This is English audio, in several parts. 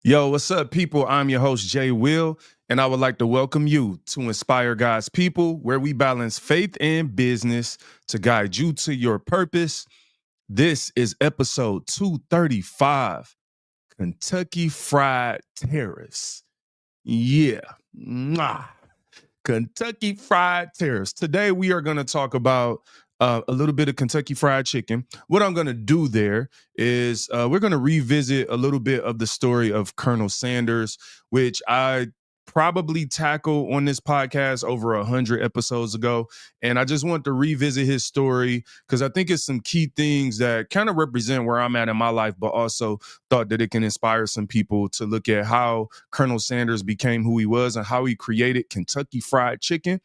Yo, what's up, people? I'm your host, Jay Will, and I would like to welcome you to Inspire God's People, where we balance faith and business to guide you to your purpose. This is episode 235, Kentucky Fried Tariffs. Yeah. Mwah. Kentucky Fried Tariffs. Today, we are going to talk about a little bit of Kentucky Fried Chicken. What I'm going to do there is we're going to revisit a little bit of the story of Colonel Sanders, which I probably tackled on this podcast over 100 episodes ago. And I just want to revisit his story because I think it's some key things that kind of represent where I'm at in my life, but also thought that it can inspire some people to look at how Colonel Sanders became who he was and how he created Kentucky Fried Chicken.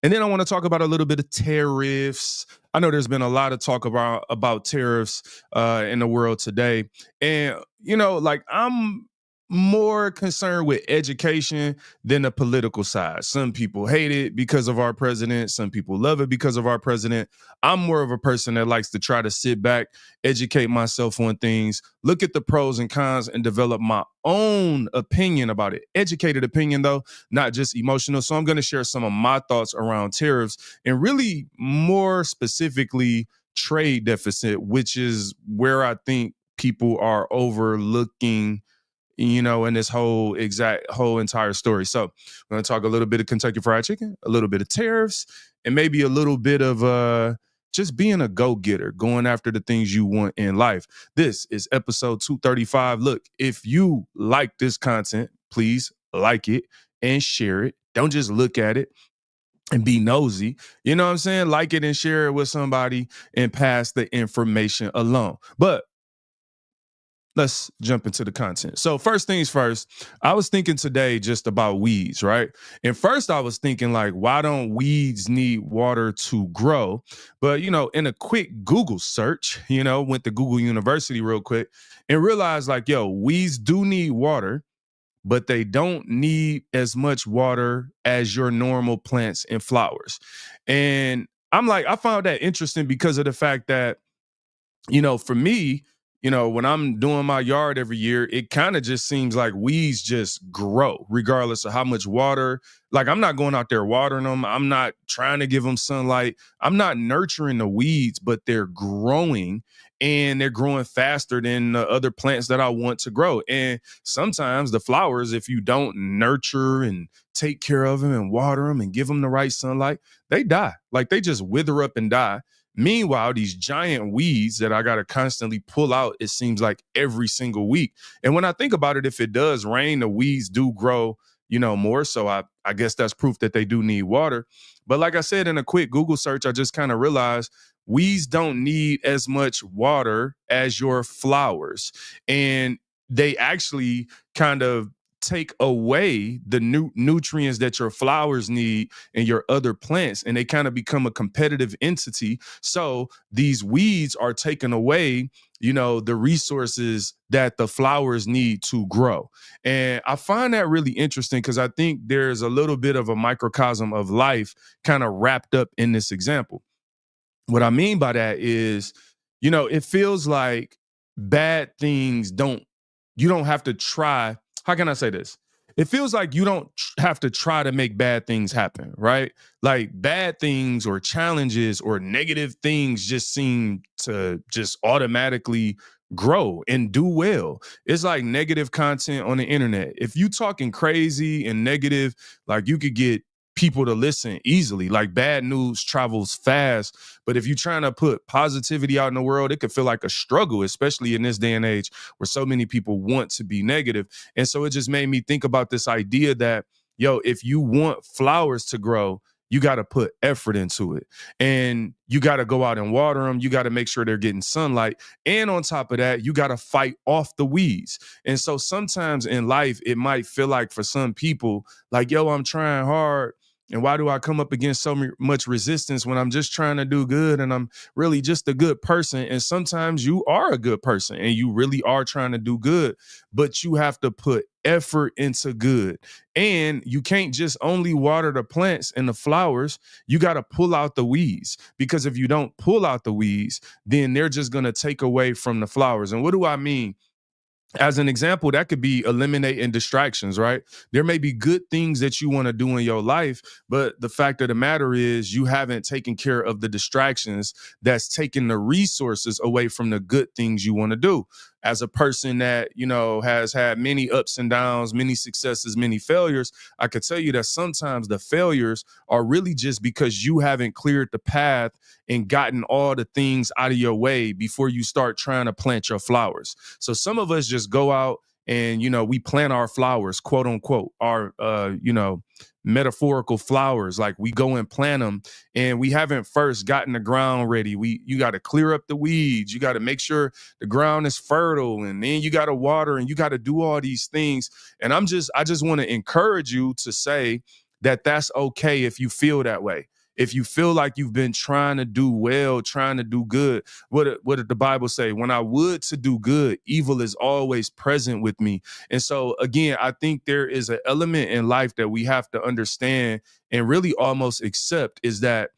And then I want to talk about a little bit of tariffs. I know there's been a lot of talk about tariffs in the world today. And, like I'm more concerned with education than the political side. Some people hate it because of our president. Some people love it because of our president. I'm more of a person that likes to try to sit back, educate myself on things, look at the pros and cons, and develop my own opinion about it. Educated opinion, though, not just emotional. So I'm going to share some of my thoughts around tariffs and really more specifically trade deficit, which is where I think people are overlooking in this whole entire story. So we're going to talk a little bit of Kentucky Fried Chicken, a little bit of tariffs, and maybe a little bit of just being a go-getter, going after the things you want in life. This is episode 235. Look, if you like this content, please like it and share it. Don't just look at it and be nosy. You know what I'm saying? Like it and share it with somebody and pass the information along. But let's jump into the content. So first things first, I was thinking today just about weeds, right? And first I was thinking like, why don't weeds need water to grow? But, in a quick Google search, went to Google University real quick and realized like, weeds do need water, but they don't need as much water as your normal plants and flowers. And I found that interesting because of the fact that for me, when I'm doing my yard every year, it kind of just seems like weeds just grow regardless of how much water. Like I'm not going out there watering them. I'm not trying to give them sunlight. I'm not nurturing the weeds, but they're growing and they're growing faster than the other plants that I want to grow. And sometimes the flowers, if you don't nurture and take care of them and water them and give them the right sunlight, they die. Like they just wither up and die. Meanwhile, these giant weeds that I got to constantly pull out, it seems like every single week. And when I think about it, if it does rain, the weeds do grow, more. So I guess that's proof that they do need water. But like I said, in a quick Google search, I just kind of realized weeds don't need as much water as your flowers. And they actually kind of take away the nutrients that your flowers need and your other plants, and they kind of become a competitive entity. So these weeds are taking away the resources that the flowers need to grow. And I find that really interesting because I think there's a little bit of a microcosm of life kind of wrapped up in this example. What I mean by that is, it feels like bad things you don't have to try. How can I say this? It feels like you don't have to try to make bad things happen, right? Like bad things or challenges or negative things just seem to just automatically grow and do well. It's like negative content on the internet. If you talking crazy and negative, like you could get people to listen easily. Like bad news travels fast. But if you're trying to put positivity out in the world, it could feel like a struggle, especially in this day and age where so many people want to be negative. And so it just made me think about this idea that, if you want flowers to grow, you got to put effort into it. And you got to go out and water them. You got to make sure they're getting sunlight. And on top of that, you got to fight off the weeds. And so sometimes in life, it might feel like for some people, like, I'm trying hard. And why do I come up against so much resistance when I'm just trying to do good and I'm really just a good person? And sometimes you are a good person and you really are trying to do good, but you have to put effort into good. And you can't just only water the plants and the flowers. You got to pull out the weeds, because if you don't pull out the weeds, then they're just going to take away from the flowers. And what do I mean? As an example, that could be eliminating distractions, right? There may be good things that you want to do in your life, but the fact of the matter is you haven't taken care of the distractions that's taking the resources away from the good things you want to do. As a person that, has had many ups and downs, many successes, many failures, I could tell you that sometimes the failures are really just because you haven't cleared the path and gotten all the things out of your way before you start trying to plant your flowers. So some of us just go out and, we plant our flowers, quote unquote, our, metaphorical flowers. Like we go and plant them and we haven't first gotten the ground ready. You got to clear up the weeds. You got to make sure the ground is fertile, and then you got to water and you got to do all these things. And I just want to encourage you to say that that's okay if you feel that way. If you feel like you've been trying to do well, trying to do good, what did the Bible say? When I would to do good, evil is always present with me. And so, again, I think there is an element in life that we have to understand and really almost accept, is that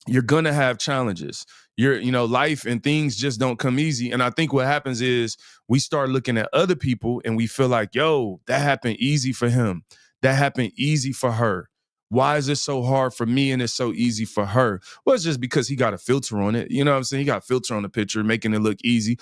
you're gonna have challenges. Life and things just don't come easy. And I think what happens is we start looking at other people and we feel like, yo, that happened easy for him. That happened easy for her. Why is it so hard for me and it's so easy for her? Well, it's just because he got a filter on it. You know what I'm saying? He got a filter on the picture, making it look easy.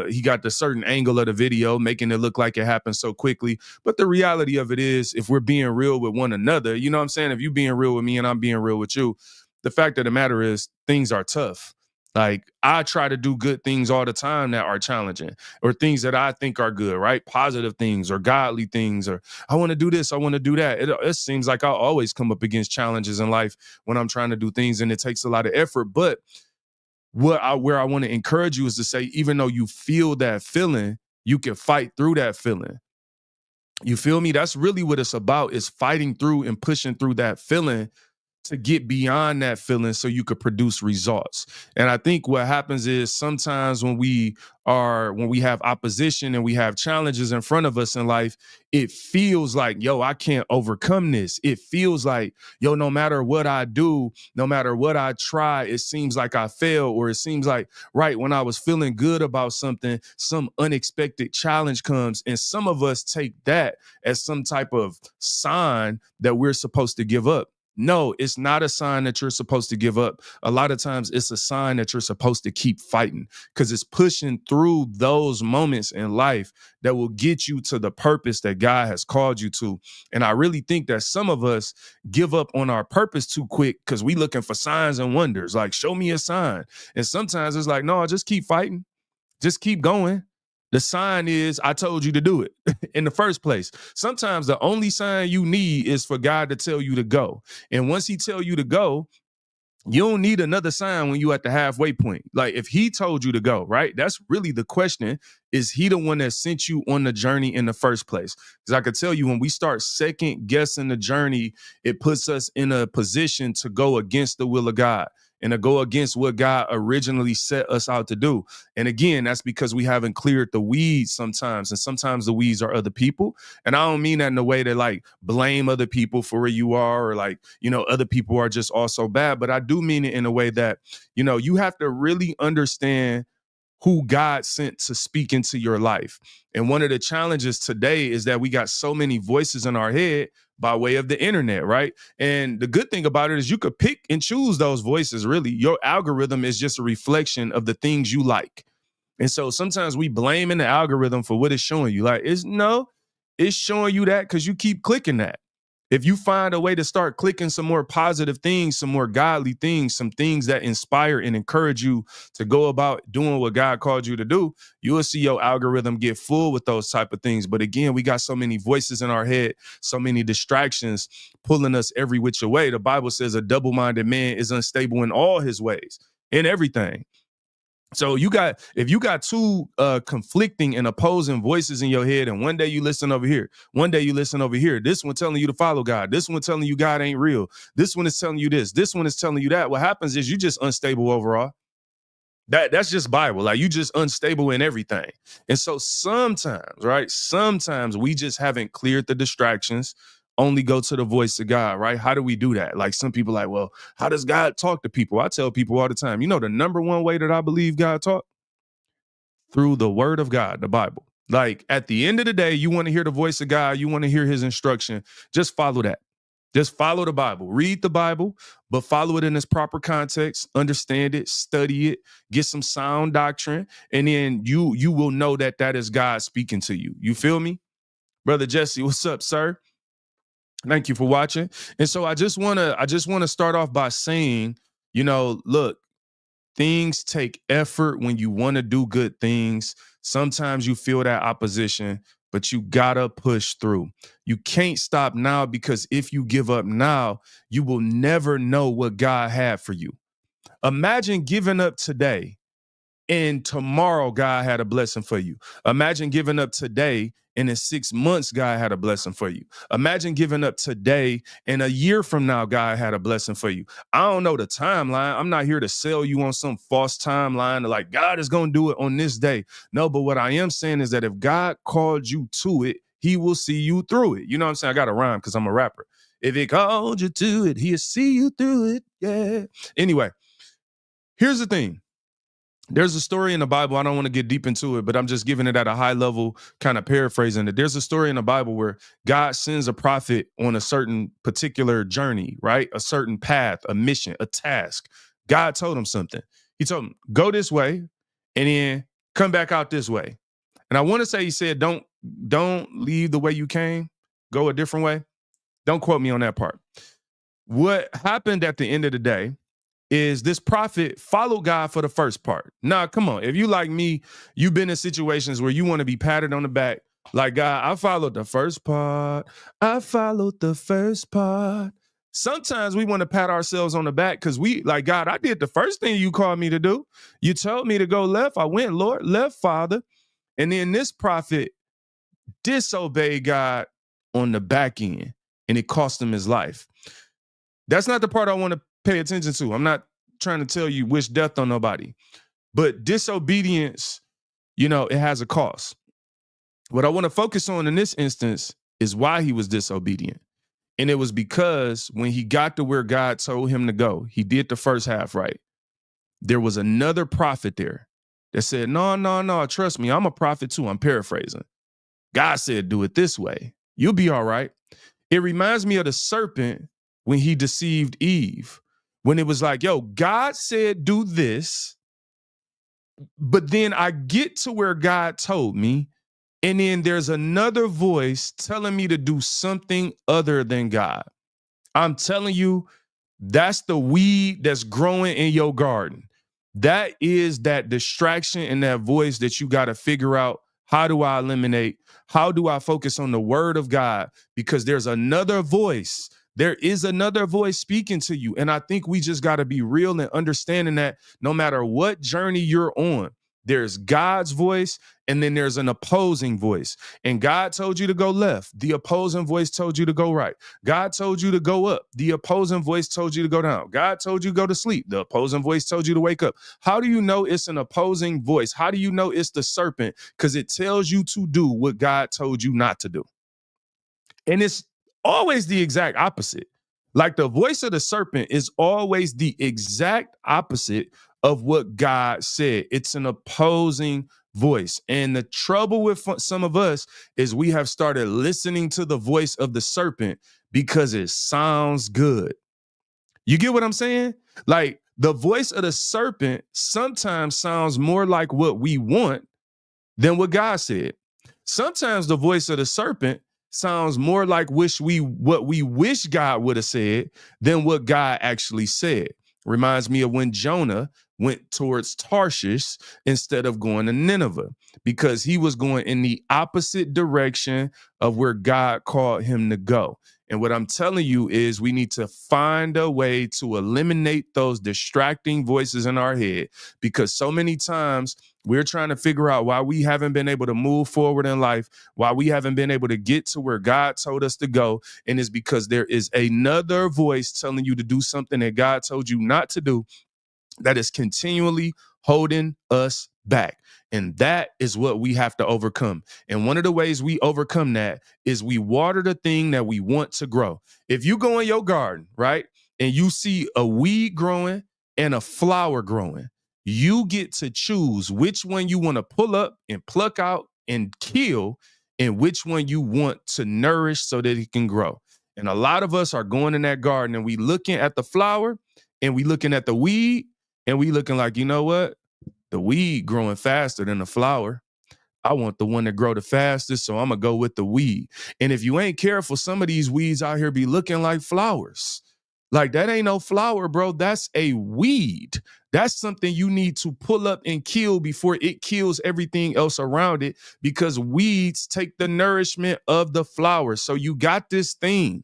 He got the certain angle of the video, making it look like it happened so quickly. But the reality of it is, if we're being real with one another, you know what I'm saying? If you being real with me and I'm being real with you, the fact of the matter is things are tough. Like I try to do good things all the time that are challenging, or things that I think are good, right? Positive things or godly things, or I want to do this, I want to do that. It seems like I always come up against challenges in life when I'm trying to do things, and it takes a lot of effort. But where I want to encourage you is to say, even though you feel that feeling, you can fight through that feeling. You feel me? That's really what it's about, is fighting through and pushing through that feeling to get beyond that feeling so you could produce results. And I think what happens is sometimes when we have opposition and we have challenges in front of us in life, it feels like, yo, I can't overcome this. It feels like, yo, no matter what I do, no matter what I try, it seems like I fail, or it seems like, right, when I was feeling good about something, some unexpected challenge comes. And some of us take that as some type of sign that we're supposed to give up. No, it's not a sign that you're supposed to give up. A lot of times it's a sign that you're supposed to keep fighting, because it's pushing through those moments in life that will get you to the purpose that God has called you to. And I really think that some of us give up on our purpose too quick because we looking for signs and wonders, like show me a sign. And sometimes it's like, no, just keep fighting. Just keep going. The sign is I told you to do it in the first place. Sometimes the only sign you need is for God to tell you to go. And once he tell you to go, you don't need another sign when you at the halfway point. Like if he told you to go, right? That's really the question. Is he the one that sent you on the journey in the first place? Because I could tell you, when we start second guessing the journey, it puts us in a position to go against the will of God and to go against what God originally set us out to do. And again, that's because we haven't cleared the weeds sometimes. And sometimes the weeds are other people. And I don't mean that in a way that like blame other people for where you are, or like, other people are just also bad. But I do mean it in a way that, you have to really understand who God sent to speak into your life. And one of the challenges today is that we got so many voices in our head by way of the internet, right? And the good thing about it is you could pick and choose those voices, really. Your algorithm is just a reflection of the things you like. And so sometimes we blame in the algorithm for what it's showing you. Like, it's showing you that because you keep clicking that. If you find a way to start clicking some more positive things, some more godly things, some things that inspire and encourage you to go about doing what God called you to do, you will see your algorithm get full with those type of things. But again, we got so many voices in our head, so many distractions pulling us every which way. The Bible says a double-minded man is unstable in all his ways, in everything. So if you got two conflicting and opposing voices in your head, and one day you listen over here, one day you listen over here, this one telling you to follow God, this one telling you God ain't real, this one is telling you this one is telling you that, what happens is you just unstable overall. That's just Bible. Like you just unstable in everything. And so sometimes, right? Sometimes we just haven't cleared the distractions, only go to the voice of God, right? How do we do that? Like some people like, well, how does God talk to people? I tell people all the time, the number one way that I believe God talk? Through the word of God, the Bible. Like at the end of the day, you want to hear the voice of God, you want to hear his instruction, just follow that. Just follow the Bible. Read the Bible, but follow it in its proper context, understand it, study it, get some sound doctrine, and then you will know that that is God speaking to you. You feel me? Brother Jesse, what's up, sir? Thank you for watching. And so I just want to start off by saying, look, things take effort when you want to do good things. Sometimes you feel that opposition, but you gotta push through. You can't stop now, because if you give up now, you will never know what God had for you. Imagine giving up today and tomorrow God had a blessing for you. Imagine giving up today and in 6 months God had a blessing for you. Imagine giving up today and a year from now God had a blessing for you. I don't know the timeline. I'm not here to sell you on some false timeline like God is going to do it on this day. No, but what I am saying is that if God called you to it, he will see you through it. You know what I'm saying? I got to rhyme because I'm a rapper. If he called you to it, he'll see you through it. Yeah. Anyway, here's the thing. There's a story in the Bible. I don't want to get deep into it, but I'm just giving it at a high level, kind of paraphrasing it. There's a story in the Bible where God sends a prophet on a certain particular journey, right? A certain path, a mission, a task. God told him something. He told him, go this way and then come back out this way. And I want to say he said, don't leave the way you came, go a different way. Don't quote me on that part. What happened at the end of the day is this prophet followed God for the first part. Now, come on. If you like me, you've been in situations where you want to be patted on the back. Like, God, I followed the first part. I followed the first part. Sometimes we want to pat ourselves on the back because we, like, God, I did the first thing you called me to do. You told me to go left. I went, Lord, left, Father. And then this prophet disobeyed God on the back end, and it cost him his life. That's not the part I want to pay attention to. I'm not trying to tell you wish death on nobody, but disobedience, it has a cost. What I want to focus on in this instance is why he was disobedient. And it was because when he got to where God told him to go, he did the first half right. There was another prophet there that said, no, trust me, I'm a prophet too. I'm paraphrasing. God said, do it this way. You'll be all right. It reminds me of the serpent when he deceived Eve, when it was like, yo, God said do this, but then I get to where God told me, and then there's another voice telling me to do something other than God. I'm telling you, that's the weed that's growing in your garden. That is that distraction and that voice that you got to figure out, how do I eliminate? How do I focus on the word of God? Because there's another voice. There is another voice speaking to you. And I think we just got to be real and understanding that no matter what journey you're on, there's God's voice and then there's an opposing voice. And God told you to go left. The opposing voice told you to go right. God told you to go up. The opposing voice told you to go down. God told you to go to sleep. The opposing voice told you to wake up. How do you know it's an opposing voice? How do you know it's the serpent? Because it tells you to do what God told you not to do. And it's always the exact opposite. Like the voice of the serpent is always the exact opposite of what God said. It's an opposing voice. And the trouble with some of us is we have started listening to the voice of the serpent because it sounds good. You get what I'm saying? Like the voice of the serpent sometimes sounds more like what we want than what God said. Sometimes the voice of the serpent sounds more like what we wish God would have said than what God actually said. Reminds me of when Jonah went towards Tarshish instead of going to Nineveh, because he was going in the opposite direction of where God called him to go. And what I'm telling you is we need to find a way to eliminate those distracting voices in our head, because so many times we're trying to figure out why we haven't been able to move forward in life, why we haven't been able to get to where God told us to go. And it's because there is another voice telling you to do something that God told you not to do that is continually holding us back. And that is what we have to overcome. And one of the ways we overcome that is we water the thing that we want to grow. If you go in your garden, right, and you see a weed growing and a flower growing, you get to choose which one you want to pull up and pluck out and kill, and which one you want to nourish so that it can grow. And a lot of us are going in that garden and we looking at the flower and we looking at the weed and we looking like, you know what? The weed growing faster than the flower. I want the one to grow the fastest, so I'm gonna go with the weed. And if you ain't careful, some of these weeds out here be looking like flowers. Like that ain't no flower, bro. That's a weed. That's something you need to pull up and kill before it kills everything else around it, because weeds take the nourishment of the flower. So you got this thing.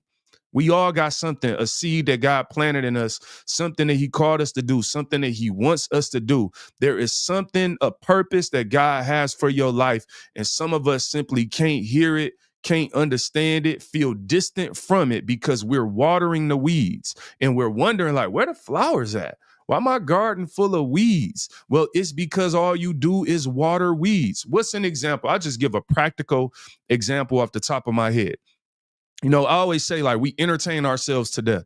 We all got something, a seed that God planted in us, something that he called us to do, something that he wants us to do. There is something, a purpose that God has for your life. And some of us simply can't hear it, can't understand it, feel distant from it because we're watering the weeds and we're wondering like, where the flowers at? Why my garden full of weeds? Well, it's because all you do is water weeds. What's an example? I'll just give a practical example off the top of my head. You know, I always say like we entertain ourselves to death.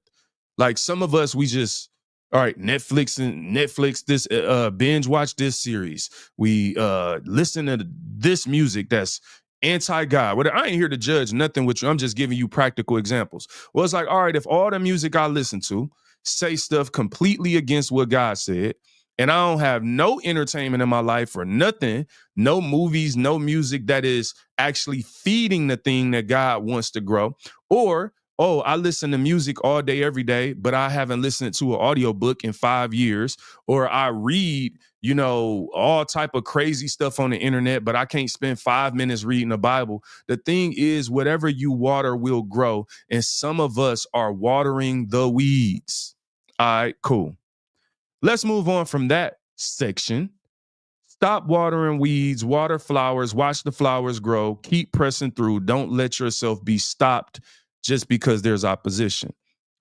Like some of us, we just, all right, Netflix this binge watch this series. We listen to this music that's anti-God. What I ain't here to judge nothing with you. I'm just giving you practical examples. Well, it's like, all right, if all the music I listen to say stuff completely against what God said, and I don't have no entertainment in my life or nothing, no movies, no music that is actually feeding the thing that God wants to grow. Or, oh, I listen to music all day, every day, but I haven't listened to an audiobook in 5 years. Or I read, you know, all type of crazy stuff on the internet, but I can't spend 5 minutes reading the Bible. The thing is, whatever you water will grow. And some of us are watering the weeds. All right, cool. Let's move on from that section. Stop watering weeds, water flowers, watch the flowers grow, keep pressing through. Don't let yourself be stopped just because there's opposition.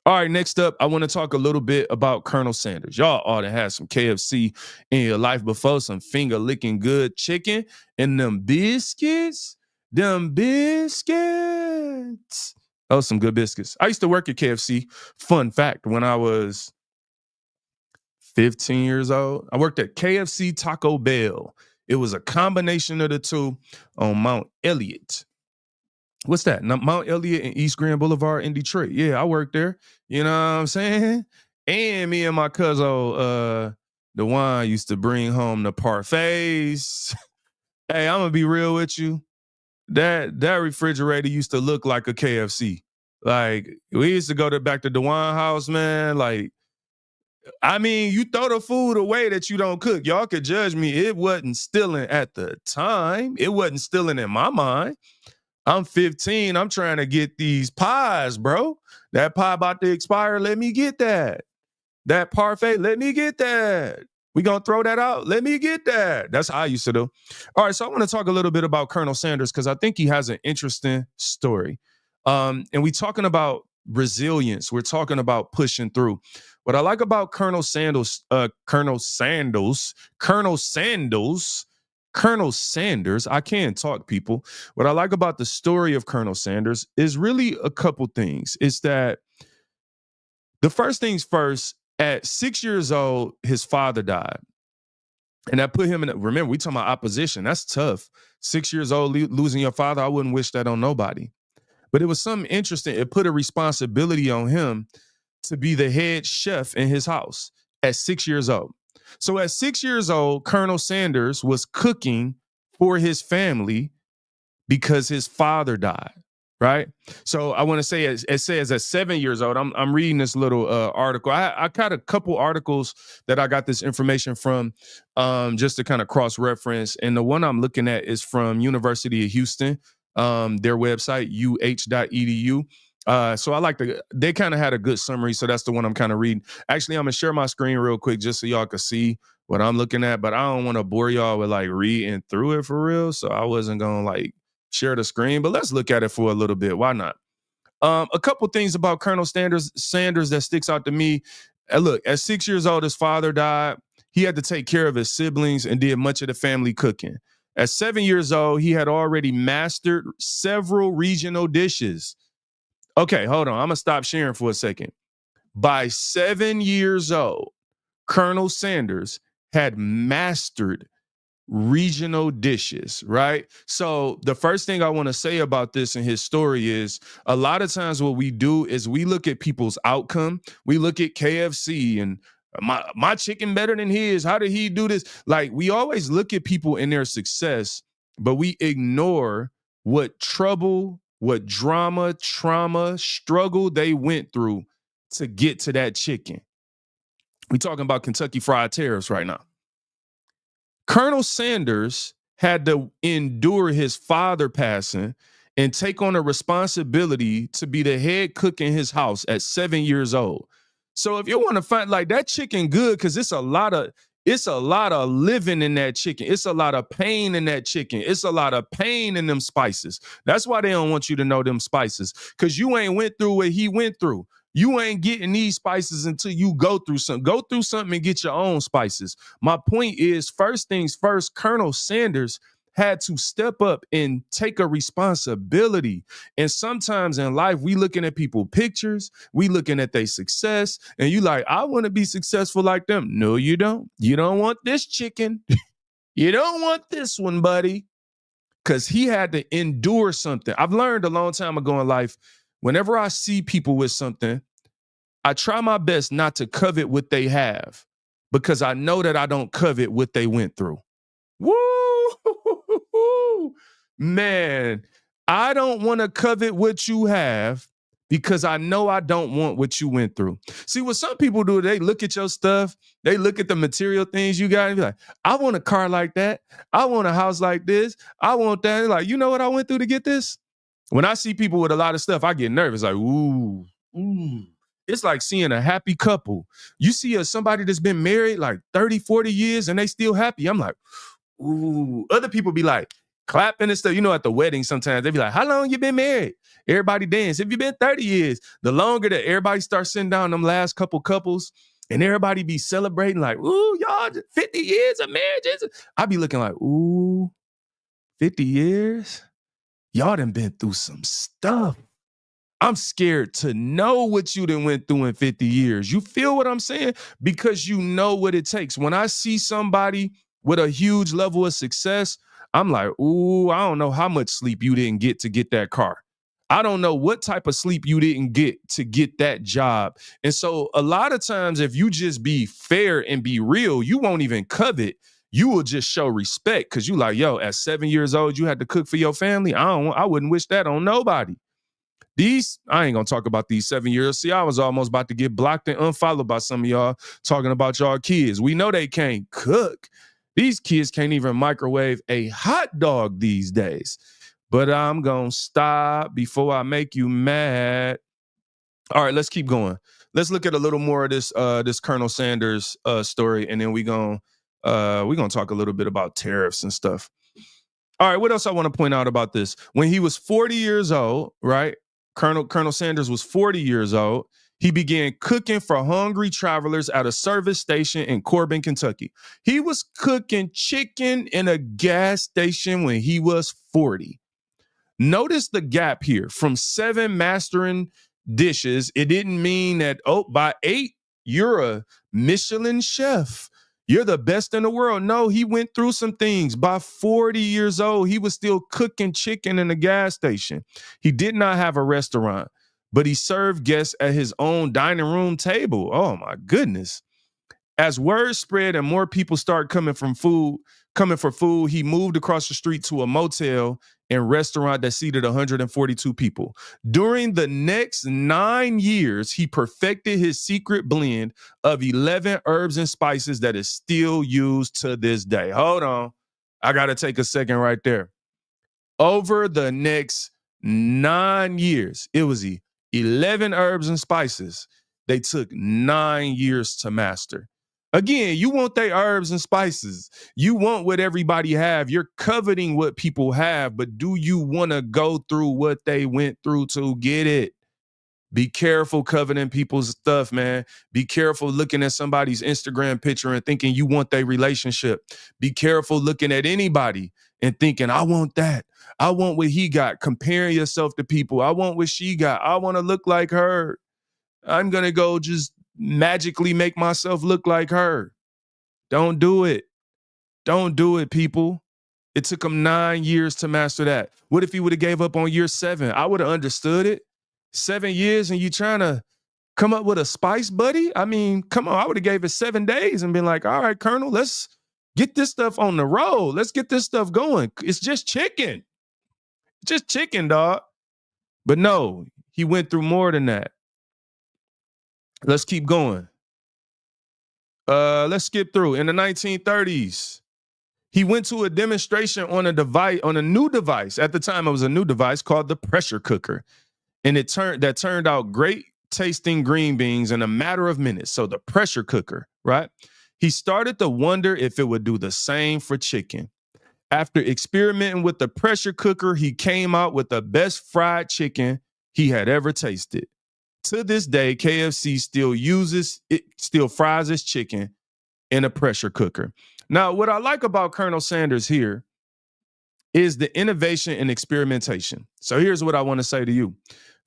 All right, next up, I want to talk a little bit about Colonel Sanders. Y'all ought to have some KFC in your life before, some finger licking good chicken and them biscuits. Them biscuits. Oh, some good biscuits. I used to work at KFC. Fun fact, when I was 15 years old. I worked at KFC Taco Bell. It was a combination of the two on Mount Elliott. What's that? Mount Elliott and East Grand Boulevard in Detroit. Yeah, I worked there. You know what I'm saying? And me and my cousin, the one used to bring home the parfaits. Hey, I'm gonna be real with you. That refrigerator used to look like a KFC. Like we used to go back to the wine house, man. Like, I mean, you throw the food away that you don't cook. Y'all could judge me. It wasn't stealing at the time. It wasn't stealing in my mind. I'm 15. I'm trying to get these pies, bro. That pie about to expire. Let me get that. That parfait, let me get that. We gonna throw that out? Let me get that. That's how I used to do. All right, so I want to talk a little bit about Colonel Sanders because I think he has an interesting story. And we talking about resilience. We're talking about pushing through. What I like about Colonel Sanders, Colonel Sanders, I can't talk, people. What I like about the story of Colonel Sanders is really a couple things. It's that the first things first, at 6 years old, his father died. And that put him in, remember, we talking about opposition. That's tough. 6 years old, losing your father, I wouldn't wish that on nobody. But it was something interesting. It put a responsibility on him to be the head chef in his house at 6 years old. So at 6 years old, Colonel Sanders was cooking for his family because his father died, right? So I want to say, it says at 7 years old, I'm reading this little article. I got a couple articles that I got this information from just to kind of cross-reference. And the one I'm looking at is from University of Houston, their website, uh.edu. So I like they kind of had a good summary. So that's the one I'm kind of reading. Actually, I'm going to share my screen real quick just so y'all can see what I'm looking at. But I don't want to bore y'all with like reading through it for real. So I wasn't going to like share the screen, but let's look at it for a little bit. Why not? A couple things about Colonel Sanders that sticks out to me. Look, at 6 years old, his father died. He had to take care of his siblings and did much of the family cooking. At 7 years old, he had already mastered several regional dishes. Okay, hold on. I'm going to stop sharing for a second. By 7 years old, Colonel Sanders had mastered regional dishes, right? So the first thing I want to say about this in his story is a lot of times what we do is we look at people's outcome. We look at KFC and my chicken better than his. How did he do this? Like we always look at people in their success, but we ignore what trouble, what drama, trauma, struggle they went through to get to that chicken. We talking about Kentucky Fried Tariffs right now. Colonel Sanders had to endure his father passing and take on a responsibility to be the head cook in his house at 7 years old. So if you want to find like that chicken good, because it's a lot of living in that chicken. It's a lot of pain in that chicken. It's a lot of pain in them spices. That's why they don't want you to know them spices, because you ain't went through what he went through. You ain't getting these spices until you go through something. Go through something and get your own spices. My point is, first things first, Colonel Sanders had to step up and take a responsibility. And sometimes in life, we looking at people pictures, we looking at their success, and you like, I want to be successful like them. No, you don't. You don't want this chicken. You don't want this one, buddy. Because he had to endure something. I've learned a long time ago in life, whenever I see people with something, I try my best not to covet what they have, because I know that I don't covet what they went through. Woo! Man, I don't want to covet what you have because I know I don't want what you went through. See, what some people do, they look at your stuff, they look at the material things you got and be like, I want a car like that. I want a house like this. I want that. They're like, you know what I went through to get this? When I see people with a lot of stuff, I get nervous. Like, ooh. It's like seeing a happy couple. You see somebody that's been married like 30, 40 years and they still happy. I'm like, ooh. Other people be like clapping and stuff. You know, at the wedding sometimes they be like, how long you been married? Everybody dance. If you been 30 years, the longer that everybody starts sitting down them last couple couples and everybody be celebrating like, ooh, y'all 50 years of marriage. I be looking like, ooh, 50 years? Y'all done been through some stuff. I'm scared to know what you done went through in 50 years. You feel what I'm saying? Because you know what it takes. When I see somebody with a huge level of success, I'm like, ooh, I don't know how much sleep you didn't get to get that car. I don't know what type of sleep you didn't get to get that job. And so a lot of times, if you just be fair and be real, you won't even covet. You will just show respect because you like, yo, at 7 years old, you had to cook for your family. I wouldn't wish that on nobody. I ain't gonna talk about these 7 years. See, I was almost about to get blocked and unfollowed by some of y'all talking about y'all kids. We know they can't cook. These kids can't even microwave a hot dog these days. But I'm gonna stop before I make you mad. All right, let's keep going. Let's look at a little more of this Colonel Sanders story, and then we're gonna talk a little bit about tariffs and stuff. All right, what else I want to point out about this? When he was 40 years old, right? Colonel Sanders was 40 years old. He began cooking for hungry travelers at a service station in Corbin, Kentucky. He was cooking chicken in a gas station when he was 40. Notice the gap here. From 7 mastering dishes, it didn't mean that, by 8, you're a Michelin chef. You're the best in the world. No, he went through some things. By 40 years old, he was still cooking chicken in a gas station. He did not have a restaurant, but he served guests at his own dining room table. Oh my goodness. As word spread and more people start coming for food, he moved across the street to a motel and restaurant that seated 142 people. During the next 9 years, he perfected his secret blend of 11 herbs and spices that is still used to this day. Hold on. I got to take a second right there. Over the next 9 years, it was 11 herbs and spices they took 9 years to master. Again, you want their herbs and spices. You want what everybody have. You're coveting what people have, but do you want to go through what they went through to get it? Be careful coveting people's stuff, man. Be careful looking at somebody's Instagram picture and thinking you want their relationship. Be careful looking at anybody and thinking, I want that. I want what he got. Comparing yourself to people. I want what she got. I want to look like her. I'm going to go just magically make myself look like her. Don't do it. Don't do it, people. It took him 9 years to master that. What if he would have gave up on year 7? I would have understood it. 7 years and you trying to come up with a spice, buddy? I mean, come on. I would have gave it 7 days and been like, all right, Colonel, let's get this stuff on the road. Let's get this stuff going. It's just chicken. Just chicken, dog. But no, he went through more than that. Let's keep going. Let's skip through. In the 1930s, he went to a demonstration on a new device. At the time, it was a new device called the pressure cooker. And it turned out great tasting green beans in a matter of minutes. So the pressure cooker, right? He started to wonder if it would do the same for chicken. After experimenting with the pressure cooker, he came out with the best fried chicken he had ever tasted. To this day, KFC still fries its chicken in a pressure cooker. Now, what I like about Colonel Sanders here is the innovation and experimentation. So here's what I want to say to you.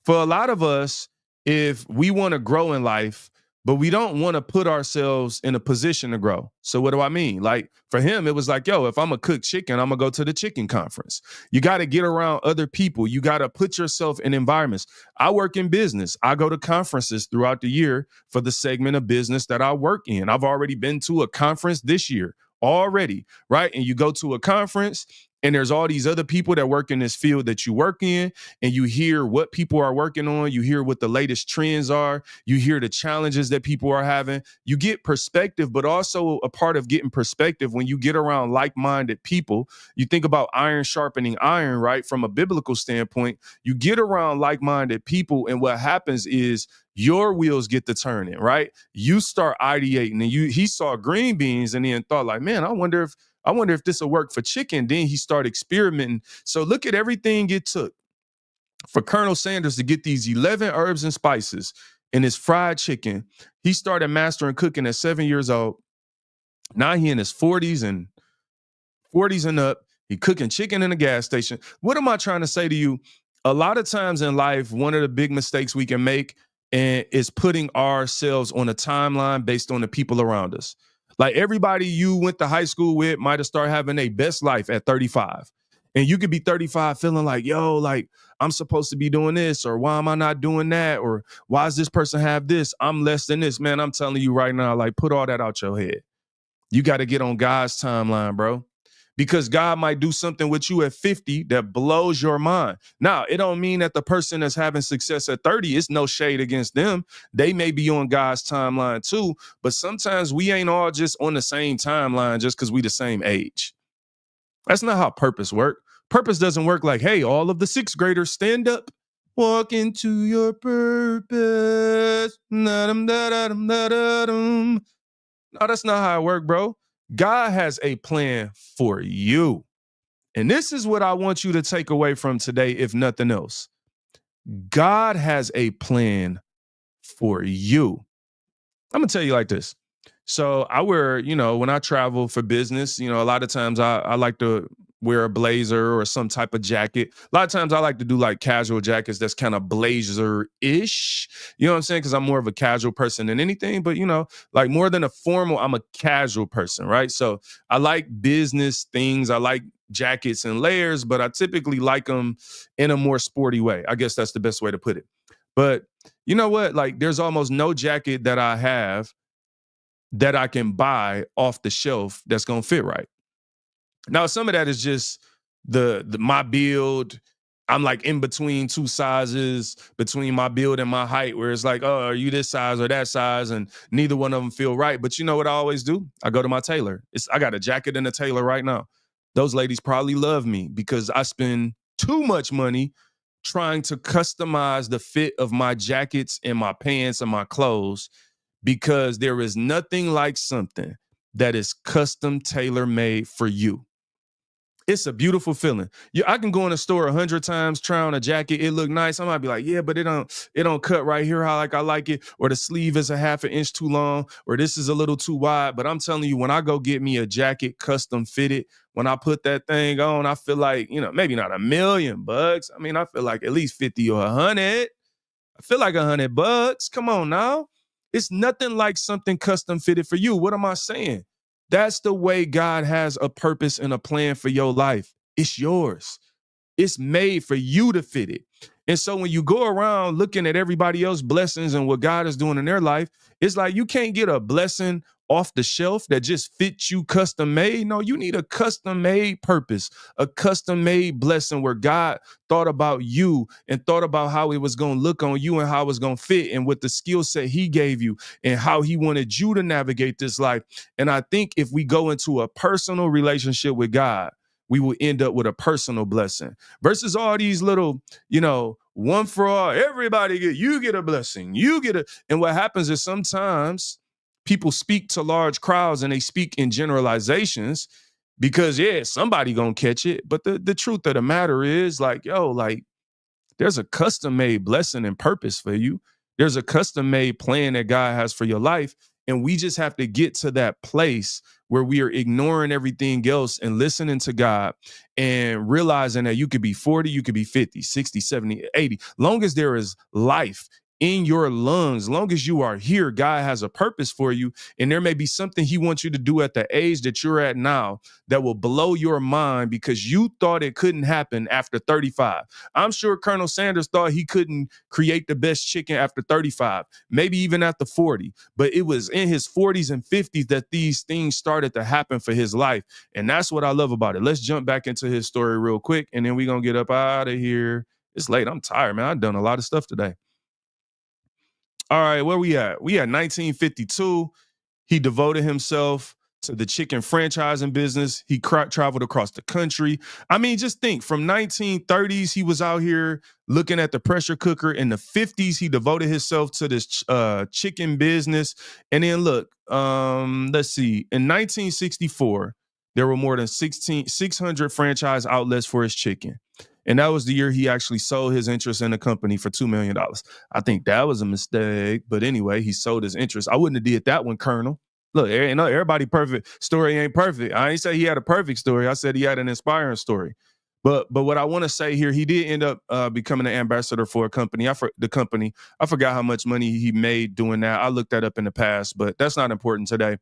For a lot of us, if we want to grow in life, but we don't want to put ourselves in a position to grow. So what do I mean? Like for him, it was like, yo, if I'm going to cook chicken, I'm going to go to the chicken conference. You got to get around other people. You got to put yourself in environments. I work in business. I go to conferences throughout the year for the segment of business that I work in. I've already been to a conference this year already, right? And you go to a conference and there's all these other people that work in this field that you work in, and you hear what people are working on. You hear what the latest trends are. You hear the challenges that people are having. You get perspective, but also a part of getting perspective when you get around like-minded people. You think about iron sharpening iron, right? From a biblical standpoint, you get around like-minded people, and what happens is your wheels get to turning, right? You start ideating, and he saw green beans and then thought like, man, I wonder if this will work for chicken. Then he started experimenting. So look at everything it took for Colonel Sanders to get these 11 herbs and spices in his fried chicken. He started mastering cooking at 7 years old. Now he in his 40s and up. He cooking chicken in a gas station. What am I trying to say to you? A lot of times in life, one of the big mistakes we can make is putting ourselves on a timeline based on the people around us. Like everybody you went to high school with might have started having their best life at 35. And you could be 35 feeling like, yo, like I'm supposed to be doing this, or why am I not doing that? Or why does this person have this? I'm less than this. Man, I'm telling you right now, like put all that out your head. You got to get on God's timeline, bro. Because God might do something with you at 50 that blows your mind. Now, it don't mean that the person that's having success at 30, it's no shade against them. They may be on God's timeline too, but sometimes we ain't all just on the same timeline just because we the same age. That's not how purpose works. Purpose doesn't work like, hey, all of the 6th graders stand up, walk into your purpose. No, that's not how it works, bro. God has a plan for you. And this is what I want you to take away from today, if nothing else. God has a plan for you. I'm going to tell you like this. So I wear, when I travel for business, a lot of times I like to wear a blazer or some type of jacket. A lot of times I like to do like casual jackets that's kind of blazer-ish. You know what I'm saying? Because I'm more of a casual person than anything. But, like more than a formal, I'm a casual person, right? So I like business things. I like jackets and layers, but I typically like them in a more sporty way. I guess that's the best way to put it. But you know what? Like there's almost no jacket that I have that I can buy off the shelf that's going to fit right. Now, some of that is just the my build. I'm like in between two sizes, between my build and my height, where it's like, oh, are you this size or that size? And neither one of them feel right. But you know what I always do? I go to my tailor. I got a jacket and a tailor right now. Those ladies probably love me because I spend too much money trying to customize the fit of my jackets and my pants and my clothes, because there is nothing like something that is custom tailor-made for you. It's a beautiful feeling. I can go in a store 100 times, try on a jacket, it look nice. I might be like, yeah, but it don't cut right here how I like it, or the sleeve is a half an inch too long, or this is a little too wide. But I'm telling you, when I go get me a jacket custom fitted, when I put that thing on, I feel like, maybe not $1 million. I mean, I feel like at least 50 or 100. I feel like $100. Come on now. It's nothing like something custom fitted for you. What am I saying? That's the way God has a purpose and a plan for your life. It's yours. It's made for you to fit it. And so when you go around looking at everybody else's blessings and what God is doing in their life, it's like you can't get a blessing off the shelf that just fits you custom made. No, you need a custom made purpose, a custom made blessing where God thought about you and thought about how it was going to look on you and how it was going to fit and with the skill set he gave you and how he wanted you to navigate this life. And I think if we go into a personal relationship with God, we will end up with a personal blessing versus all these little, one for all, everybody you get a blessing, you get a, and what happens is sometimes people speak to large crowds and they speak in generalizations because somebody gonna catch it. But the truth of the matter is there's a custom made blessing and purpose for you. There's a custom made plan that God has for your life. And we just have to get to that place where we are ignoring everything else and listening to God and realizing that you could be 40, you could be 50, 60, 70, 80. Long as there is life in your lungs, long as you are here, God has a purpose for you. And there may be something he wants you to do at the age that you're at now that will blow your mind because you thought it couldn't happen after 35. I'm sure Colonel Sanders thought he couldn't create the best chicken after 35, maybe even after 40. But it was in his 40s and 50s that these things started to happen for his life. And that's what I love about it. Let's jump back into his story real quick, and then we're going to get up out of here. It's late. I'm tired, man. I've done a lot of stuff today. All right, where we at? We at 1952. He devoted himself to the chicken franchising business. He traveled across the country. I mean, just think from 1930s, he was out here looking at the pressure cooker. In the 50s, he devoted himself to this chicken business. And then look, let's see. In 1964, there were more than 600 franchise outlets for his chicken. And that was the year he actually sold his interest in the company for $2 million. I think that was a mistake. But anyway, he sold his interest. I wouldn't have did that one, Colonel. Look, everybody perfect. Story ain't perfect. I ain't say he had a perfect story. I said he had an inspiring story. But what I want to say here, he did end up becoming an ambassador for a company. I forgot how much money he made doing that. I looked that up in the past, but that's not important today.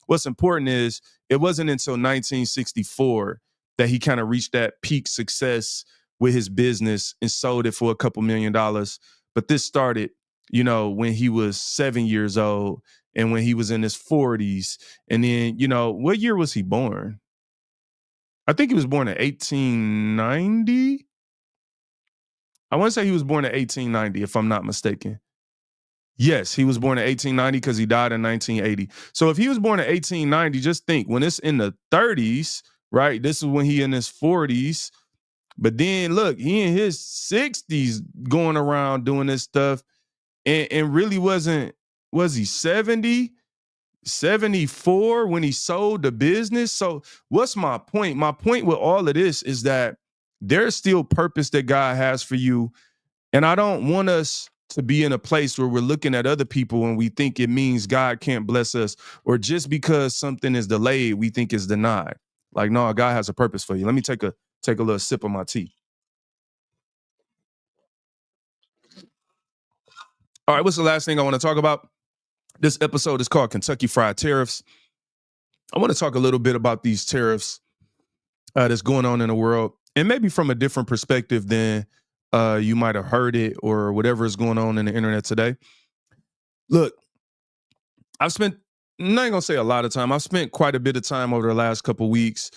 What's important is it wasn't until 1964 that he kind of reached that peak success with his business and sold it for a couple $1 million. But this started, when he was 7 years old and when he was in his 40s. And then, what year was he born? I think he was born in 1890. I want to say he was born in 1890, if I'm not mistaken. Yes, he was born in 1890 because he died in 1980. So if he was born in 1890, just think when it's in the 30s, right? This is when he in his 40s. But then look, he in his 60s going around doing this stuff and really was he 70, 74 when he sold the business? So what's my point? My point with all of this is that there's still purpose that God has for you. And I don't want us to be in a place where we're looking at other people and we think it means God can't bless us, or just because something is delayed, we think it's denied. Like, no, God has a purpose for you. Let me take a little sip of my tea. All right, what's the last thing I want to talk about? This episode is called Kentucky Fried Tariffs. I want to talk a little bit about these tariffs that's going on in the world, and maybe from a different perspective than you might have heard it or whatever is going on in the internet today. Look, I'm not going to say a lot of time. I've spent quite a bit of time over the last couple of weeks,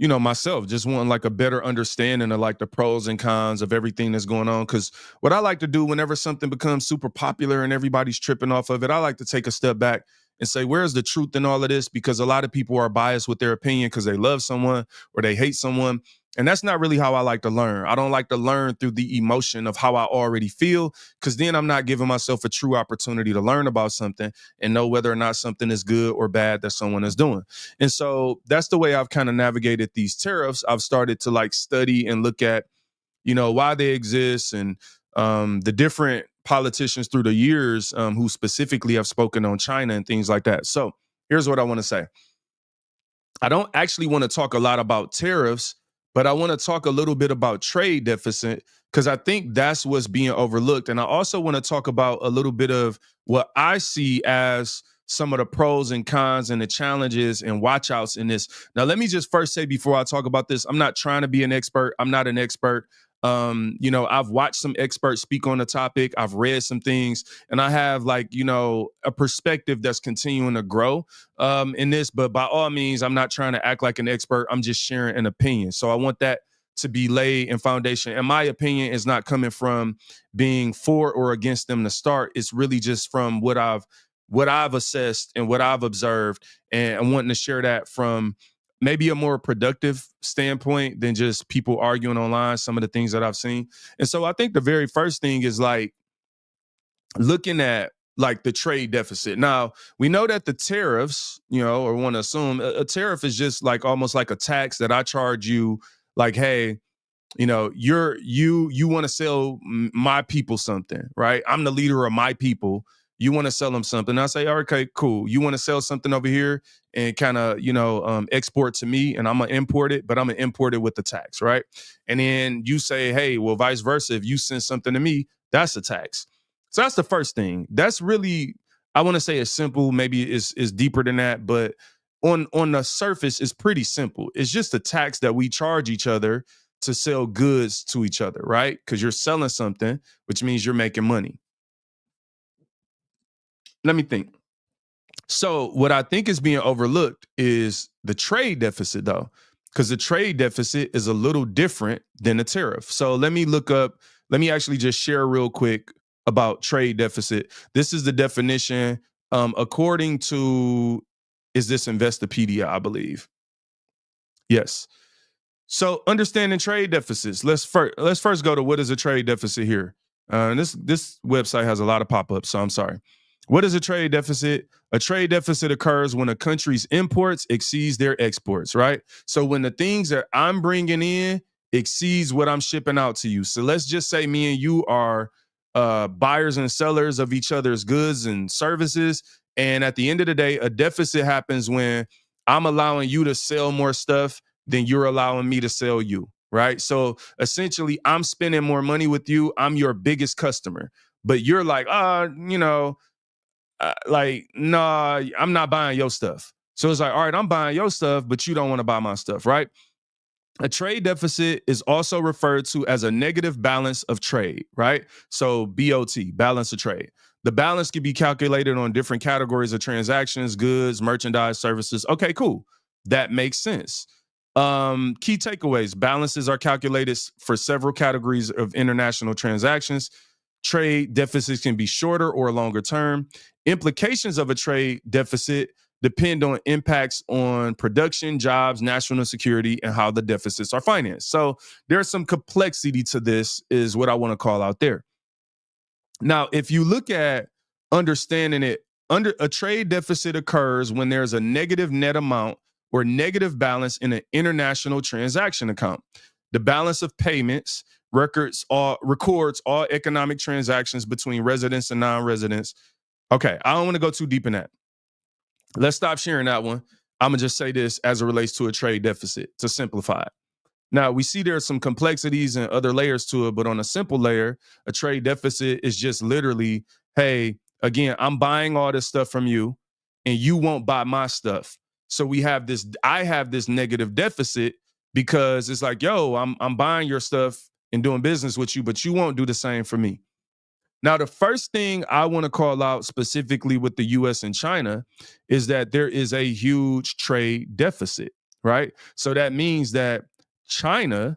myself just wanting like a better understanding of like the pros and cons of everything that's going on. Because what I like to do whenever something becomes super popular and everybody's tripping off of it, I like to take a step back and say, where's the truth in all of this? Because a lot of people are biased with their opinion because they love someone or they hate someone. And that's not really how I like to learn. I don't like to learn through the emotion of how I already feel, because then I'm not giving myself a true opportunity to learn about something and know whether or not something is good or bad that someone is doing. And so that's the way I've kind of navigated these tariffs. I've started to like study and look at, why they exist and the different politicians through the years who specifically have spoken on China and things like that. So here's what I want to say. I don't actually want to talk a lot about tariffs, but I want to talk a little bit about trade deficit, because I think that's what's being overlooked. And I also want to talk about a little bit of what I see as some of the pros and cons and the challenges and watch outs in this. Now, let me just first say before I talk about this, I'm not trying to be an expert. I'm not an expert. I've watched some experts speak on the topic. I've read some things, and I have a perspective that's continuing to grow in this. But by all means, I'm not trying to act like an expert. I'm just sharing an opinion. So I want that to be laid in foundation. And my opinion is not coming from being for or against them to start. It's really just from what I've assessed and what I've observed, and I'm wanting to share that from maybe a more productive standpoint than just people arguing online, some of the things that I've seen. And so I think the very first thing is looking at the trade deficit. Now, we know that the tariffs, or want to assume a tariff is just almost like a tax that I charge you, hey, you want to sell my people something, right? I'm the leader of my people. You want to sell them something. I say, okay, cool. You want to sell something over here and kind of, export to me, and I'm going to import it, but I'm going to import it with the tax, right? And then you say, hey, well, vice versa. If you send something to me, that's a tax. So that's the first thing. That's really, I want to say it's simple. Maybe it's deeper than that, but on the surface, it's pretty simple. It's just a tax that we charge each other to sell goods to each other, right? Because you're selling something, which means you're making money. Let me think. So what I think is being overlooked is the trade deficit, though, because the trade deficit is a little different than the tariff. So let me actually just share real quick about trade deficit. This is the definition according to, is this Investopedia, I believe? Yes. So understanding trade deficits. Let's first go to what is a trade deficit here. And this website has a lot of pop-ups, so I'm sorry. What is a trade deficit? A trade deficit occurs when a country's imports exceeds their exports, right? So when the things that I'm bringing in exceeds what I'm shipping out to you. So let's just say me and you are buyers and sellers of each other's goods and services. And at the end of the day, a deficit happens when I'm allowing you to sell more stuff than you're allowing me to sell you, right? So essentially, I'm spending more money with you. I'm your biggest customer, but you're like, nah, I'm not buying your stuff. So it's like, all right, I'm buying your stuff, but you don't want to buy my stuff, right? A trade deficit is also referred to as a negative balance of trade, right? So BOT, balance of trade. The balance can be calculated on different categories of transactions, goods, merchandise, services. Okay, cool. That makes sense. Key takeaways. Balances are calculated for several categories of international transactions. Trade deficits can be shorter or longer term. Implications of a trade deficit depend on impacts on production, jobs, national security, and how the deficits are financed. So there's some complexity to this, is what I want to call out there. Now, if you look at understanding it, under a trade deficit occurs when there's a negative net amount or negative balance in an international transaction account. The balance of payments records records all economic transactions between residents and non-residents. Okay, I don't want to go too deep in that. Let's stop sharing that one. I'm gonna just say this as it relates to a trade deficit to simplify it. Now, we see there's some complexities and other layers to it, but on a simple layer, a trade deficit is just literally, hey, again, I'm buying all this stuff from you and you won't buy my stuff. So I have this negative deficit because it's like, yo, I'm buying your stuff and doing business with you, but you won't do the same for me. Now, the first thing I want to call out specifically with the US and China is that there is a huge trade deficit, right? So that means that China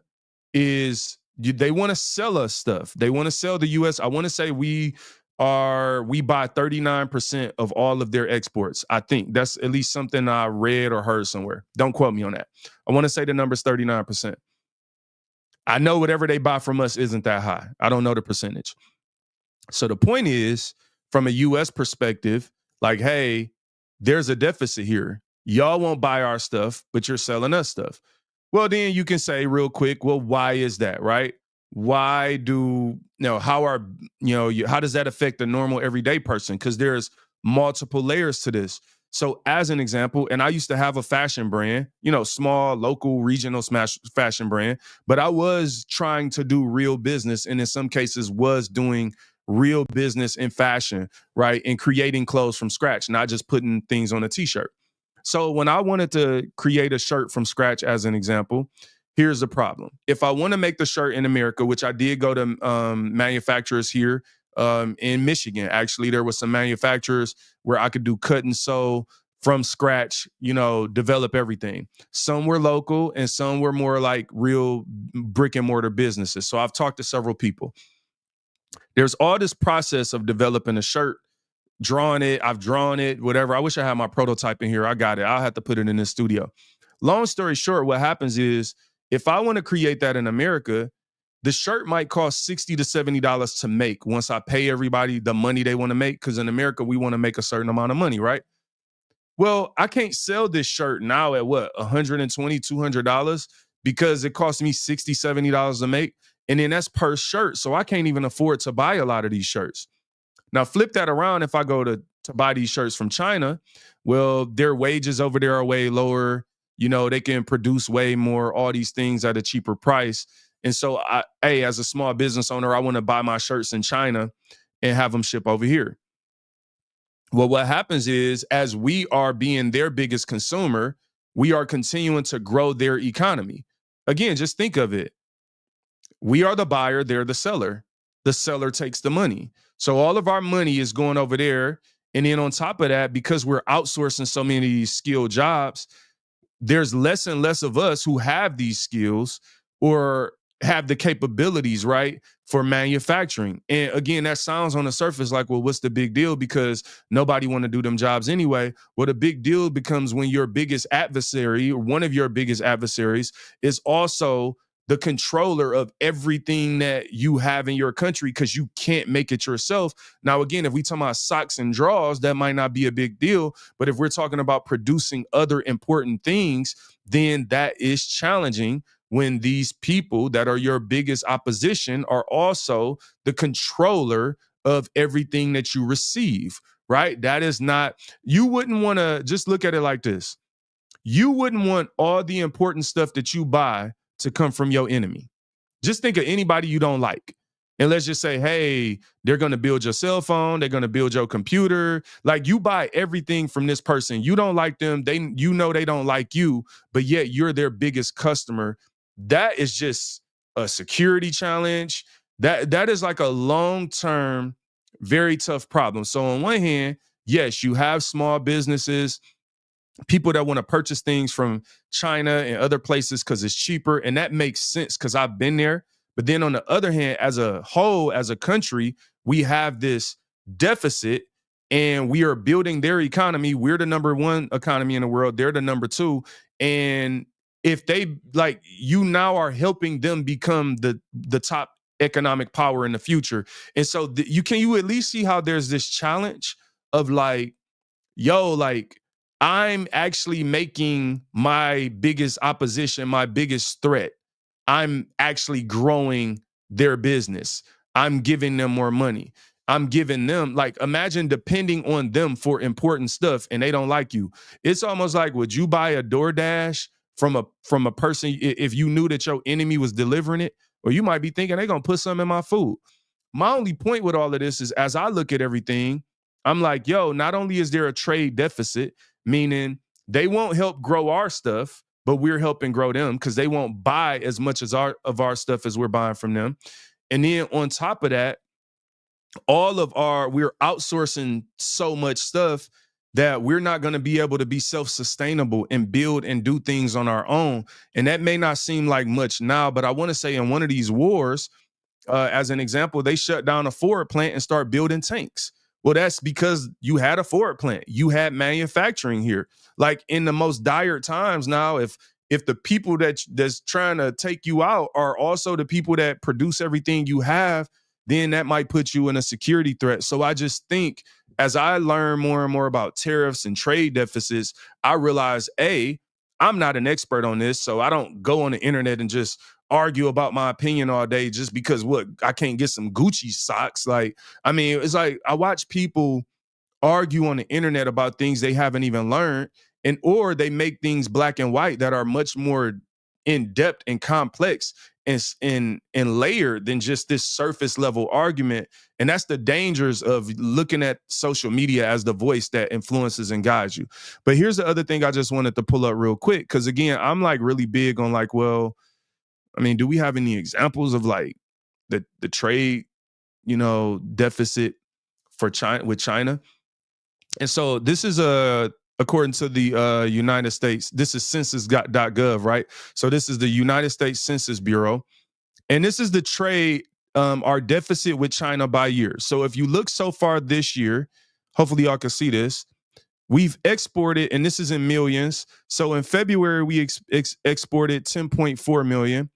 they want to sell us stuff. They want to sell the US. I want to say we buy 39% of all of their exports. I think that's at least something I read or heard somewhere. Don't quote me on that. I want to say the number's 39%. I know whatever they buy from us isn't that high. I don't know the percentage. So the point is, from a US perspective, like, hey, there's a deficit here. Y'all won't buy our stuff, but you're selling us stuff. Well, then you can say real quick, well, why is that, right? Why do, how does that affect the normal everyday person? Because there's multiple layers to this. So as an example, and I used to have a fashion brand, small, local, regional fashion brand, but I was trying to do real business and in some cases was doing real business in fashion, right? And creating clothes from scratch, not just putting things on a t-shirt. So when I wanted to create a shirt from scratch, as an example, here's the problem. If I want to make the shirt in America, which I did go to manufacturers here in Michigan, actually, there was some manufacturers where I could do cut and sew from scratch, develop everything. Some were local and some were more like real brick and mortar businesses. So I've talked to several people. There's all this process of developing a shirt, drawing it. I've drawn it, whatever. I wish I had my prototype in here. I got it. I'll have to put it in the studio. Long story short, what happens is if I want to create that in America, the shirt might cost $60 to $70 to make once I pay everybody the money they want to make. Because in America, we want to make a certain amount of money, right? Well, I can't sell this shirt now at what, $120, $200 because it costs me $60, $70 to make. And then that's per shirt. So I can't even afford to buy a lot of these shirts. Now, flip that around. If I go to buy these shirts from China, well, their wages over there are way lower. They can produce way more, all these things at a cheaper price. And so, as a small business owner, I want to buy my shirts in China and have them ship over here. Well, what happens is, as we are being their biggest consumer, we are continuing to grow their economy. Again, just think of it. We are the buyer, they're the seller. The seller takes the money. So all of our money is going over there. And then on top of that, because we're outsourcing so many of these skilled jobs, there's less and less of us who have these skills or have the capabilities, right, for manufacturing. And again, that sounds on the surface like, well, what's the big deal? Because nobody want to do them jobs anyway. Well, the big deal becomes when your biggest adversary or one of your biggest adversaries is also the controller of everything that you have in your country because you can't make it yourself. Now, again, if we talk about socks and drawers, that might not be a big deal. But if we're talking about producing other important things, then that is challenging when these people that are your biggest opposition are also the controller of everything that you receive, right? That is not, you wouldn't want to just look at it like this. You wouldn't want all the important stuff that you buy to come from your enemy. Just think of anybody you don't like. And let's just say, hey, they're going to build your cell phone. They're going to build your computer. Like, you buy everything from this person. You don't like them. They don't like you, but yet you're their biggest customer. That is just a security challenge. That is like a long-term, very tough problem. So on one hand, yes, you have small businesses, people that want to purchase things from China and other places because it's cheaper. And that makes sense because I've been there. But then on the other hand, as a whole, as a country, we have this deficit and we are building their economy. We're the number one economy in the world. They're the number two. And if they, like, you now are helping them become the top economic power in the future. And so you at least see how there's this challenge of like, yo, like, I'm actually making my biggest opposition, my biggest threat. I'm actually growing their business. I'm giving them more money. I'm giving them, like, imagine depending on them for important stuff and they don't like you. It's almost like, would you buy a DoorDash from a person if you knew that your enemy was delivering it? Or you might be thinking they're going to put something in my food. My only point with all of this is, as I look at everything, I'm like, yo, not only is there a trade deficit, meaning they won't help grow our stuff, but we're helping grow them because they won't buy as much as our stuff as we're buying from them. And then on top of that, we're outsourcing so much stuff that we're not going to be able to be self-sustainable and build and do things on our own. And that may not seem like much now, but I want to say in one of these wars, as an example, they shut down a Ford plant and start building tanks. Well, that's because you had a Ford plant. You had manufacturing here. Like, in the most dire times now, if the people that's trying to take you out are also the people that produce everything you have, then that might put you in a security threat. So I just think as I learn more and more about tariffs and trade deficits, I realize, I'm not an expert on this, so I don't go on the internet and just argue about my opinion all day just because I can't get some Gucci socks. Like, I mean, it's like I watch people argue on the internet about things they haven't even learned, or they make things black and white that are much more in depth and complex and layered than just this surface level argument. And that's the dangers of looking at social media as the voice that influences and guides you. But here's the other thing I just wanted to pull up real quick, because again, I'm like really big on like, well, I mean, do we have any examples of like the trade, deficit for China with China? And so this is according to the United States, this is census.gov, right? So this is the United States Census Bureau. And this is the trade, our deficit with China by year. So if you look so far this year, hopefully y'all can see this. We've exported, and this is in millions. So in February, we exported 10.4 million,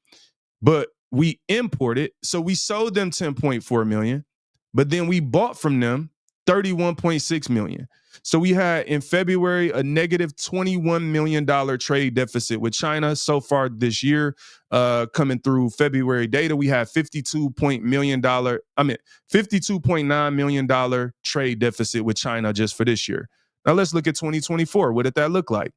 but we imported. So we sold them 10.4 million, but then we bought from them 31.6 million. So we had in February a negative $21 million trade deficit with China. So far this year, coming through February data, we have $52.9 million trade deficit with China just for this year. Now let's look at 2024. What did that look like?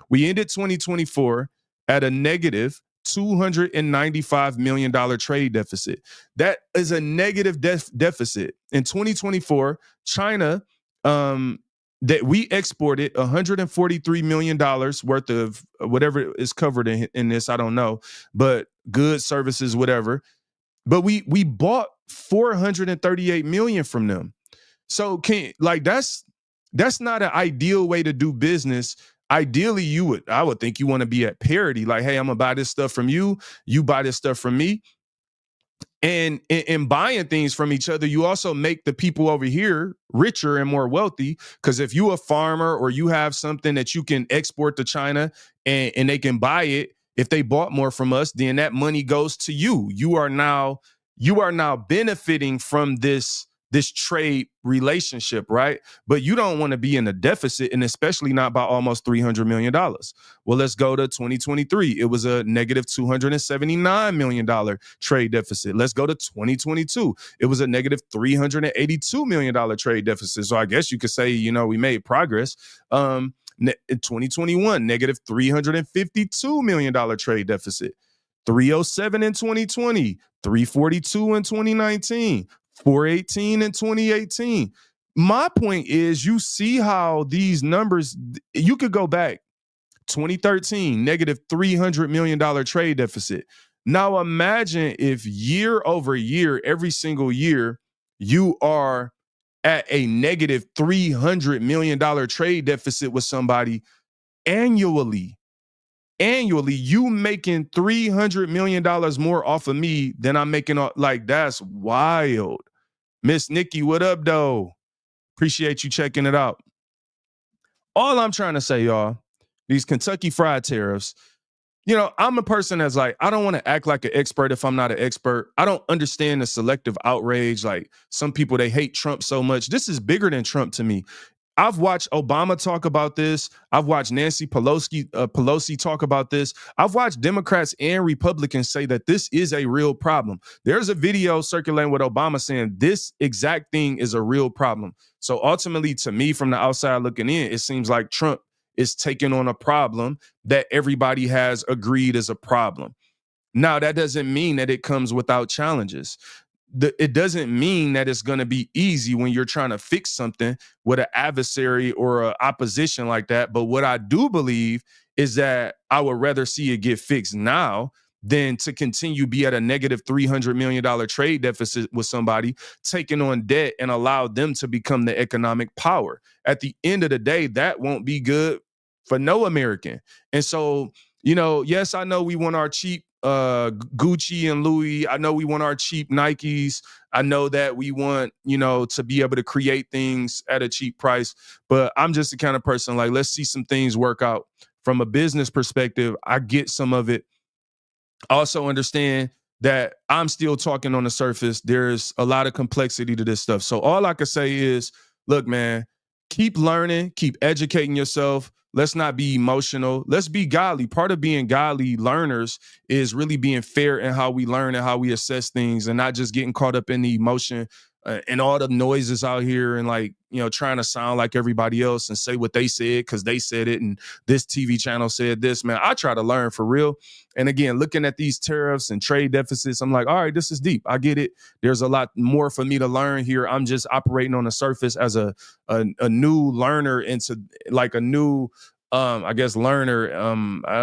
We ended 2024 at a negative $295 million trade deficit. That is a negative deficit. In 2024, China, that we exported $143 million worth of whatever is covered in this, I don't know, but goods, services, whatever. But we bought 438 million from them. So that's not an ideal way to do business. Ideally, I would think you want to be at parity. Like, hey, I'm gonna buy this stuff from you, you buy this stuff from me. And in buying things from each other, you also make the people over here richer and more wealthy. Because if you a farmer or you have something that you can export to China and they can buy it, if they bought more from us, then that money goes to you. You are now benefiting from this trade relationship, right? But you don't want to be in a deficit, and especially not by almost $300 million. Well, let's go to 2023. It was a negative $279 million trade deficit. Let's go to 2022. It was a negative $382 million trade deficit. So I guess you could say, we made progress. In 2021, negative $352 million trade deficit. 307 in 2020, 342 in 2019, 418 in 2018. My point is, you see how these numbers, you could go back 2013, negative $300 million trade deficit. Now imagine if year over year, every single year, you are at a negative $300 million trade deficit with somebody annually. Annually, you making $300 million more off of me than I'm making. Like, that's wild. Miss Nikki, what up, though? Appreciate you checking it out. All I'm trying to say, y'all, these Kentucky Fried Tariffs, I'm a person that's like, I don't want to act like an expert if I'm not an expert. I don't understand the selective outrage. Like, some people, they hate Trump so much. This is bigger than Trump to me. I've watched Obama talk about this. I've watched Nancy Pelosi talk about this. I've watched Democrats and Republicans say that this is a real problem. There's a video circulating with Obama saying this exact thing is a real problem. So ultimately, to me, from the outside looking in, it seems like Trump is taking on a problem that everybody has agreed is a problem. Now, that doesn't mean that it comes without challenges. It doesn't mean that it's going to be easy when you're trying to fix something with an adversary or an opposition like that. But what I do believe is that I would rather see it get fixed now than to continue be at a negative $300 million trade deficit with somebody, taking on debt and allow them to become the economic power. At the end of the day, that won't be good for no American. And so, yes, I know we want our cheap Gucci and Louis. I know we want our cheap Nikes. I know that we want, to be able to create things at a cheap price. But I'm just the kind of person like, let's see some things work out. From a business perspective, I get some of it. I also understand that I'm still talking on the surface. There's a lot of complexity to this stuff. So all I can say is, look, man, keep learning, keep educating yourself. Let's not be emotional. Let's be godly. Part of being godly learners is really being fair in how we learn and how we assess things and not just getting caught up in the emotion and all the noises out here and like, trying to sound like everybody else and say what they said because they said it and this TV channel said this, man. I try to learn for real. And again, looking at these tariffs and trade deficits, I'm like, all right, this is deep. I get it. There's a lot more for me to learn here. I'm just operating on the surface as a new learner into like a new I guess learner.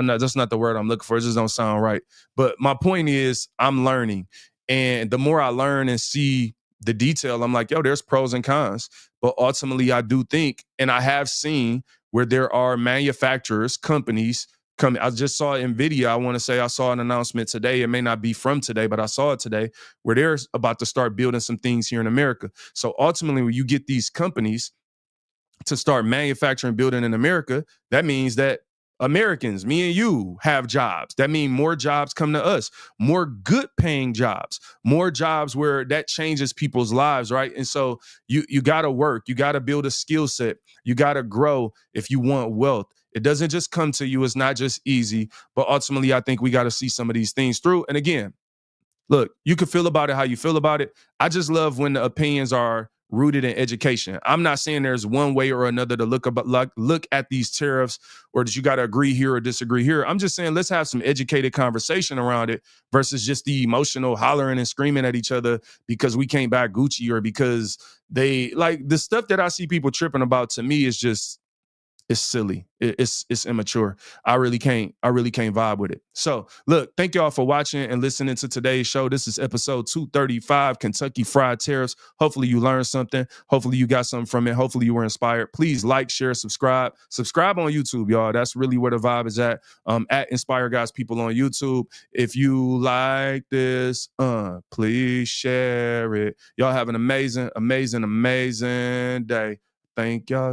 That's not the word I'm looking for. It just don't sound right. But my point is I'm learning. And the more I learn and see the detail, I'm like, yo, there's pros and cons. But ultimately, I do think, and I have seen where there are manufacturers, companies coming. I just saw NVIDIA. I want to say I saw an announcement today. It may not be from today, but I saw it today where they're about to start building some things here in America. So ultimately, when you get these companies to start manufacturing, building in America, that means that Americans, me and you, have jobs. That means more jobs come to us, more good paying jobs, more jobs where that changes people's lives, right? And so you got to work, you got to build a skill set, you got to grow if you want wealth. It doesn't just come to you. It's not just easy, but ultimately I think we got to see some of these things through. And again, look, you can feel about it how you feel about it. I just love when the opinions are rooted in education. I'm not saying there's one way or another to look at these tariffs or that you got to agree here or disagree here. I'm just saying let's have some educated conversation around it versus just the emotional hollering and screaming at each other because we can't buy Gucci or because they like the stuff that I see people tripping about. To me is just it's silly. It's immature. I really can't vibe with it. So look, thank y'all for watching and listening to today's show. This is episode 235, Kentucky Fried Tariffs. Hopefully you learned something. Hopefully you got something from it. Hopefully you were inspired. Please like, share, subscribe. Subscribe on YouTube, y'all. That's really where the vibe is at Inspire Guys People on YouTube. If you like this, please share it. Y'all have an amazing, amazing, amazing day. Thank y'all.